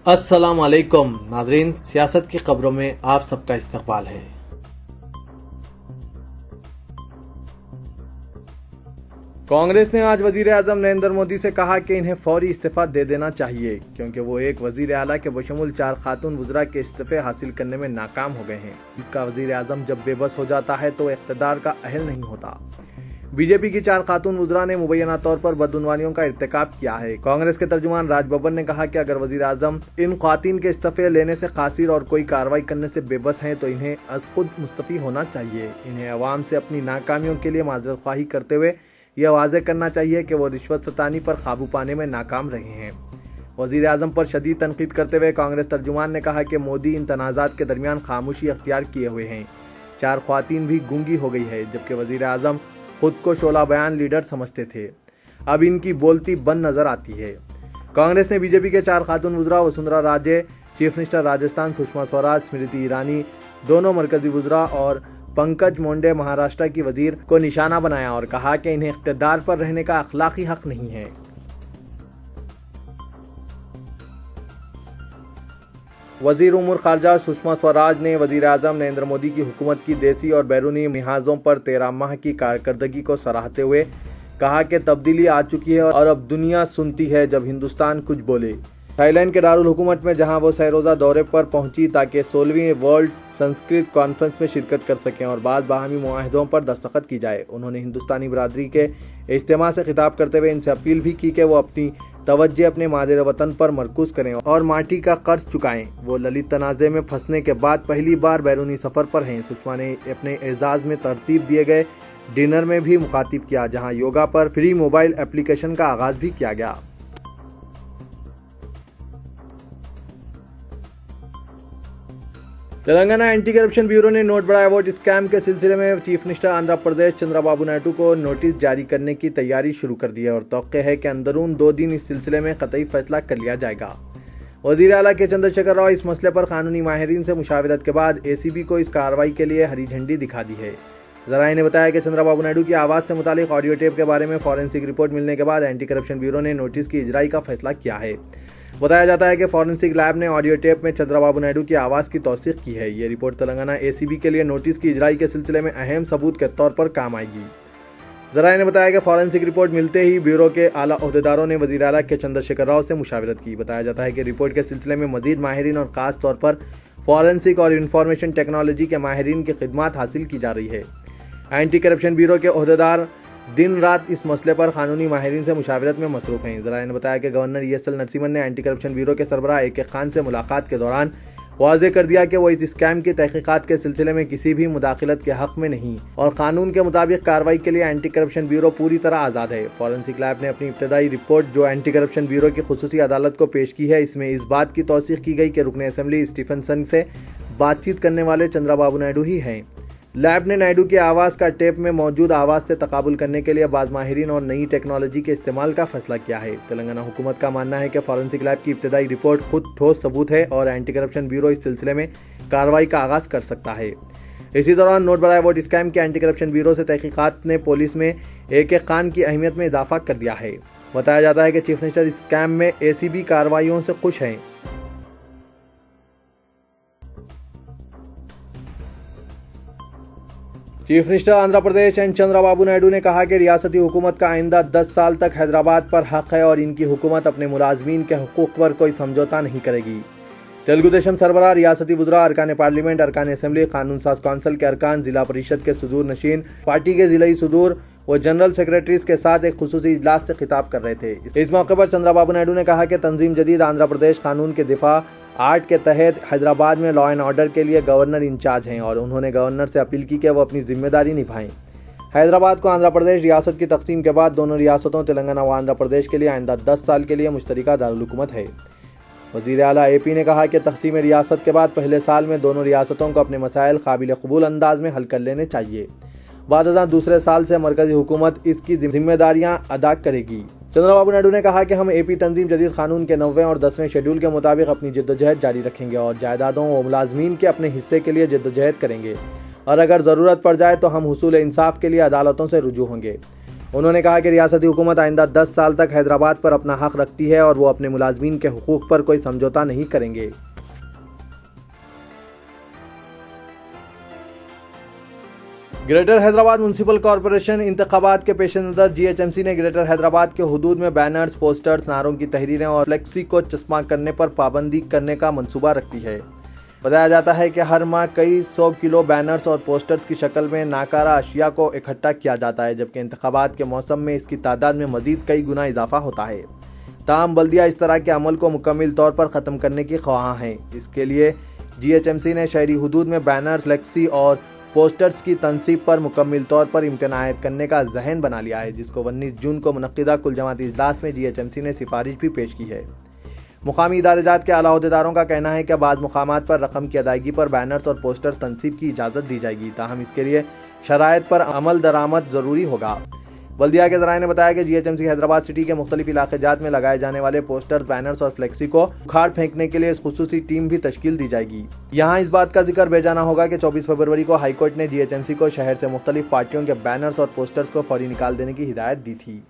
अस्सलाम वालेकुम नाज़रीन, सियासत की खबरों में आप सबका इस्तकबाल है। कांग्रेस ने आज वजीर आजम नरेंद्र मोदी से कहा कि इन्हें फौरी इस्तीफा दे देना चाहिए क्योंकि वो एक वजीर आला के बशमुल 4 खातून वज़रा के इस्तीफे हासिल करने में नाकाम हो गए हैं। इनका वजीर आजम जब बेबस हो जाता है तो इख्तिदार का अहल नहीं होता। बीजेपी की 4 खातून वज़रा ने मुबैना तौर पर बदउनवानियों का इर्तिकाब किया है। कांग्रेस के तर्जुमान राज बब्बर ने कहा कि अगर वजीर आजम इन ख़वातीन के इस्तीफे लेने से कासिर और कोई कार्रवाई करने से बेबस हैं तो इन्हें अज खुद मुस्तफ़ी होना चाहिए। इन्हें अवाम से अपनी नाकामियों के लिए माज़रत ख्वाही करते हुए यह वाज़ेह करना चाहिए कि वो रिश्वत सतानी पर काबू पाने में नाकाम रहे हैं। वज़ीर आज़म पर शदीद तनकीद करते हुए कांग्रेस तर्जुमान ने कहा कि मोदी इन तनाज़ात के दरमियान खामोशी अख्तियार किए हुए हैं। 4 ख़वातीन भी गूंगी हो गई है, जबकि वज़ीर आज़म खुद को शोला बयान लीडर समझते थे। अब इनकी बोलती बंद नजर आती है। कांग्रेस ने बीजेपी के 4 खातून वज़रा वसुंधरा राजे, चीफ मिनिस्टर राजस्थान सुषमा स्वराज, स्मृति ईरानी, दोनों मरकजी वज़रा और पंकज मुंडे महाराष्ट्र की वजीर को निशाना बनाया और कहा कि इन्हें इख्तिदार पर रहने का अखलाकी हक नहीं है। वजीर उमूर खारजा सुषमा स्वराज ने वजीर आजम नरेंद्र मोदी की हुकूमत की देसी और बैरूनी मिहाजों पर 13 माह की कारकर्दगी को सराहते हुए कहा कि तब्दीली आ चुकी है और अब दुनिया सुनती है जब हिंदुस्तान कुछ बोले। थाईलैंड के दारुल हुकूमत में जहां वो सह-रोज़ा दौरे पर पहुंची ताकि 16वीं वर्ल्ड संस्कृत कॉन्फ्रेंस में शिरकत कर सकें और बाज़ बाहमी मुआहदों पर दस्तखत की जाए। उन्होंने हिंदुस्तानी बरादरी के इज्तिमा से खिताब करते हुए इनसे अपील भी की कि वो अपनी तवज्जो अपने मादिर वतन पर मरकूज करें और माटी का कर्ज चुकाएं। वो ललित तनाज़े में फंसने के बाद पहली बार बैरूनी सफ़र पर हैं। सुषमा ने अपने एजाज़ में तरतीब दिए गए डिनर में भी मुखातिब किया, जहां योगा पर फ्री मोबाइल एप्लीकेशन का आगाज़ भी किया गया। तेलंगाना एंटी करप्शन ब्यूरो ने नोट बड़ा अवार्ड स्कैम के सिलसिले में चीफ मिनिस्टर आंध्र प्रदेश चंद्रबाबू नायडू को नोटिस जारी करने की तैयारी शुरू कर दी है और तौक़्क़े है कि अंदरून 2 दिन इस सिलसिले में कतई फैसला कर लिया जाएगा। वज़ीर आला के चंद्रशेखर राव इस मसले पर कानूनी माहिरीन से मुशावरत के बाद ACB को इस कार्रवाई के लिए हरी झंडी दिखा दी है। ज़राए ने बताया कि चंद्रबाबू नायडू की आवाज़ से मुतालिक ऑडियो टेप के बारे में फॉरेंसिक रिपोर्ट मिलने के बाद एंटी करप्शन ब्यूरो ने नोटिस की इजराई का फैसला किया है। बताया जाता है कि फॉरेंसिक लैब ने ऑडियो टेप में चंद्रबाबू नायडू की आवाज़ की तौसीक की है। ये रिपोर्ट तेलंगाना ACB के लिए नोटिस की इजराई के सिलसिले में अहम सबूत के तौर पर काम आएगी। ज़राए ने बताया कि फॉरेंसिक रिपोर्ट मिलते ही ब्यूरो के आला ओहदेदारों ने वज़ीर आला के चंद्रशेखर राव से मुशावरत की। बताया जाता है कि रिपोर्ट के सिलसिले में मज़ीद माहिरीन और ख़ास तौर पर फॉरेंसिक और इंफॉर्मेशन टेक्नोलॉजी के माहिरीन की खिदमात हासिल की जा रही है। एंटी करप्शन ब्यूरो के ओहदेदार दिन रात इस मसले पर कानूनी माहिरीन से मुशावरत में मसरूफ़ हैं। ज़राए ने बताया कि गवर्नर ESL नरसिम्हन ने एंटी करप्शन ब्यूरो के सरबराह AK खान से मुलाकात के दौरान वाज़ेह कर दिया कि वो इस स्कैम की तहकीकात के सिलसिले में किसी भी मुदाखलत के हक़ में नहीं और कानून के मुताबिक कार्रवाई के लिए एंटी करप्शन ब्यूरो पूरी तरह आज़ाद है। फॉरेंसिक लैब ने अपनी इब्तदाई रिपोर्ट जो एंटी करप्शन ब्यूरो की खुसूसी अदालत को पेश की है, इसमें इस बात की तौसीक़ की गई कि रुकन असेंबली स्टीफनसन से बातचीत करने वाले चंद्रबाबू नायडू ही हैं। लैब ने नायडू की आवाज़ का टेप में मौजूद आवाज़ से तकाबुल करने के लिए बाज़ माहिरीन और नई टेक्नोलॉजी के इस्तेमाल का फैसला किया है। तेलंगाना हुकूमत का मानना है कि फॉरेंसिक लैब की इब्तदाई रिपोर्ट खुद ठोस सबूत है और एंटी करप्शन ब्यूरो इस सिलसिले में कार्रवाई का आगाज़ कर सकता है। इसी दौरान नोट बड़ा अवार्ड स्कैम के एंटी करप्शन ब्यूरो से तहकीकात ने पुलिस में AK खान की अहमियत में इजाफा कर दिया है। बताया जाता है कि चीफ मिनिस्टर इस स्कैम में ACB कार्रवाइयों से खुश हैं। Chief minister Andhra Pradesh N Chandrababu Naidu ने कहा कि रियासती हुकूमत का आइंदा 10 साल तक हैदराबाद पर हक है और इनकी हुकूमत अपने मुलाजमीन के हुकूक पर कोई समझौता नहीं करेगी। तेलुगु देशम सरबराह, रियासती वज़रा, अरकान पार्लियामेंट, अरकान असेंबली, कानून साज कौंसिल के अरकान, जिला परिषद के सदूर नशीन, पार्टी के जिलाई सदूर व जनरल सेक्रेटरीज के साथ एक खुसूसी इजलास से खिताब कर रहे थे। इस मौके पर चंद्रबाबू नायडू ने कहा कि तंजीम जदीद आंध्र प्रदेश कानून के दिफा 8 के तहत हैदराबाद में लॉ एंड ऑर्डर के लिए गवर्नर इंचार्ज हैं और उन्होंने गवर्नर से अपील की कि वो अपनी जिम्मेदारी निभाएं। हैदराबाद को आंध्र प्रदेश रियासत की तकसीम के बाद दोनों रियासतों तेलंगाना व आंध्र प्रदेश के लिए आइंदा 10 साल के लिए मुश्तरका दारुल हुकूमत है। वज़ीर आला AP ने कहा कि तकसीम रियासत के बाद पहले साल में दोनों रियासतों को अपने मसाइल काबिल कबूल अंदाज में हल कर लेने चाहिए। बाद दूसरे साल से मरकजी हुकूमत इसकी जिम्मेदारियां अदा करेगी। चंद्रबाबू नायडू ने कहा कि हम AP तंजीम जदीद कानून के 9वें और 10वें शेड्यूल के मुताबिक अपनी जद्दोजहद जारी रखेंगे और जायदादों व मुलाजमीन के अपने हिस्से के लिए जद्दोजहद करेंगे और अगर ज़रूरत पड़ जाए तो हम हुसूल इंसाफ के लिए अदालतों से रुजू होंगे। انہوں نے کہا کہ ریاستی حکومت آئندہ 10 سال تک حیدرآباد پر اپنا حق رکھتی ہے اور وہ اپنے ملازمین کے حقوق پر کوئی سمجھوتا نہیں کریں گے۔ گریٹر حیدرآباد میونسپل کارپوریشن انتخابات کے پیش نظر جی ایچ ایم سی نے گریٹر حیدرآباد کے حدود میں بینرز، پوسٹرز، نعروں کی تحریریں اور فلیکسی کو چسپاں کرنے پر پابندی کرنے کا منصوبہ رکھتی ہے۔ بتایا جاتا ہے کہ ہر ماہ کئی 100 کلو بینرز اور پوسٹرز کی شکل میں ناکارہ اشیاء کو اکٹھا کیا جاتا ہے، جبکہ انتخابات کے موسم میں اس کی تعداد میں مزید کئی گنا اضافہ ہوتا ہے۔ تاہم بلدیہ اس طرح کے عمل کو مکمل طور پر ختم کرنے کی خواہاں ہیں۔ اس کے لیے جی ایچ ایم سی نے شہری حدود میں بینرز، فلیکسی اور پوسٹرز کی تنصیب پر مکمل طور پر امتناع عائد کرنے کا ذہن بنا لیا ہے، جس کو 19 جون کو منعقدہ کل جماعتی اجلاس میں جی ایچ ایم سی نے سفارش بھی پیش کی ہے۔ مقامی ادارے جات کے اعلیٰ عہدیداروں کا کہنا ہے کہ بعض مقامات پر رقم کی ادائیگی پر بینرز اور پوسٹر تنصیب کی اجازت دی جائے گی، تاہم اس کے لیے شرائط پر عمل درآمد ضروری ہوگا۔ بلدیہ کے ذرائع نے بتایا کہ G H M C Hyderabad city کے مختلف علاقے جات میں لگائے جانے والے پوسٹر، بینرز اور فلیکسی کو اکھاڑ پھینکنے کے لیے خصوصی ٹیم بھی تشکیل دی جائے گی۔ یہاں اس بات کا ذکر بے جانا ہوگا کہ 24 فروری کو ہائی کورٹ نے جی ایچ ایم سی کو شہر سے مختلف پارٹیوں کے بینرز اور پوسٹرز کو فوری نکال دینے کی ہدایت دی تھی۔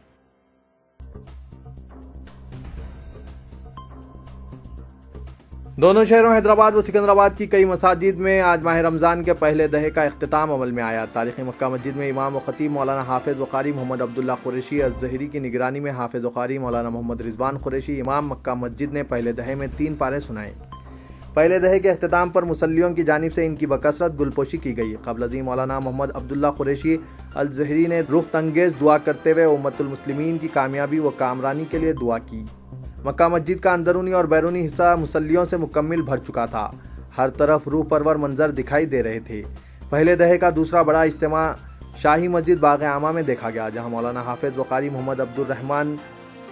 دونوں شہروں حیدرآباد و سکندرآباد کی کئی مساجد میں آج ماہ رمضان کے پہلے دہے کا اختتام عمل میں آیا۔ تاریخی مکہ مسجد میں امام و خطیب مولانا حافظ و قاری محمد عبداللہ قریشی الظہری کی نگرانی میں حافظ و قاری مولانا محمد رضوان قریشی امام مکہ مسجد نے پہلے دہے میں 3 پارے سنائے۔ پہلے دہے کے اختتام پر مصلیوں کی جانب سے ان کی بکثرت گلپوشی کی گئی۔ قبل ازیں مولانا محمد عبداللہ قریشی الظہری نے رخ تنگیز دعا کرتے ہوئے امت المسلمین کی کامیابی و کامرانی کے لیے دعا کی۔ مکہ مسجد کا اندرونی اور بیرونی حصہ مصلیوں سے مکمل بھر چکا تھا۔ ہر طرف روح پرور منظر دکھائی دے رہے تھے۔ پہلے دہے کا دوسرا بڑا اجتماع شاہی مسجد باغ عامہ میں دیکھا گیا، جہاں مولانا حافظ و قاری محمد عبدالرحمن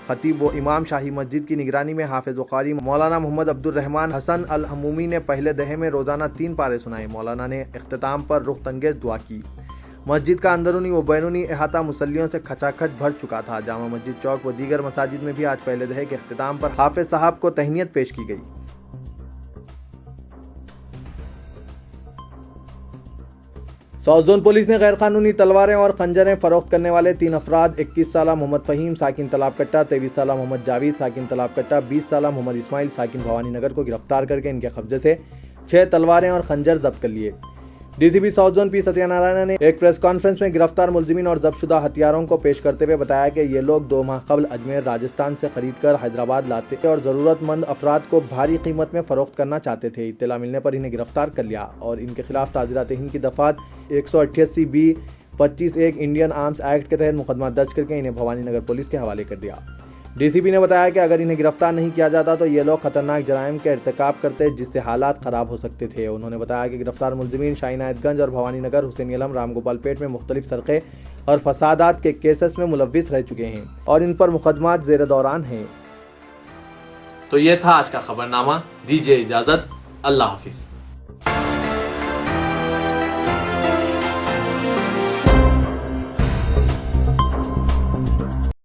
خطیب و امام شاہی مسجد کی نگرانی میں حافظ و قاری مولانا محمد عبدالرحمن حسن الحمومی نے پہلے دہے میں روزانہ 3 پارے سنائے۔ مولانا نے اختتام پر رخ تنگیز دعا کی۔ مسجد کا اندرونی و بیرونی احاطہ مصلیوں سے کھچا کھچ بھر چکا تھا۔ جامع مسجد چوک و دیگر مساجد میں بھی آج پہلے دہے کے اختتام پر حافظ صاحب کو تہنیت پیش کی گئی۔ ساؤتھ زون پولیس نے غیر قانونی تلواریں اور خنجریں فروخت کرنے والے 3 افراد 21 سالہ محمد فہیم ساکن تالاب کٹہ، 23 سالہ محمد جاوید ساکن تالاب کٹہ، 20 سالہ محمد اسماعیل ساکن بھوانی نگر کو گرفتار کر کے ان کے قبضے سے 6 تلواریں اور خنجر ضبط کر لیے۔ ڈی سی پی ساؤتھ زون پی ستیہ نارائنا نے ایک پریس کانفرنس میں گرفتار ملزمین اور ضبط شدہ ہتھیاروں کو پیش کرتے ہوئے بتایا کہ یہ لوگ 2 ماہ قبل اجمیر راجستھان سے خرید کر حیدرآباد لاتے اور ضرورت مند افراد کو بھاری قیمت میں فروخت کرنا چاہتے تھے۔ اطلاع ملنے پر انہیں گرفتار کر لیا اور ان کے خلاف تعزیرات ہند کی دفعات 188B 25(1) انڈین آرمز ایکٹ کے تحت مقدمہ درج کر کے انہیں بھوانی نگر پولیس کے حوالے کر دیا۔ ڈی سی پی نے بتایا کہ اگر انہیں گرفتار نہیں کیا جاتا تو یہ لوگ خطرناک جرائم کے ارتکاب کرتے جس سے حالات خراب ہو سکتے تھے۔ انہوں نے بتایا کہ گرفتار ملزمین شاہی عنایت گنج اور بھوانی نگر، حسین علم، رام گوپال پیٹ میں مختلف سرقے اور فسادات کے کیسز میں ملوث رہ چکے ہیں اور ان پر مقدمات زیر دوران ہیں۔ تو یہ تھا آج کا خبرنامہ، دیجیے اجازت، اللہ حافظ۔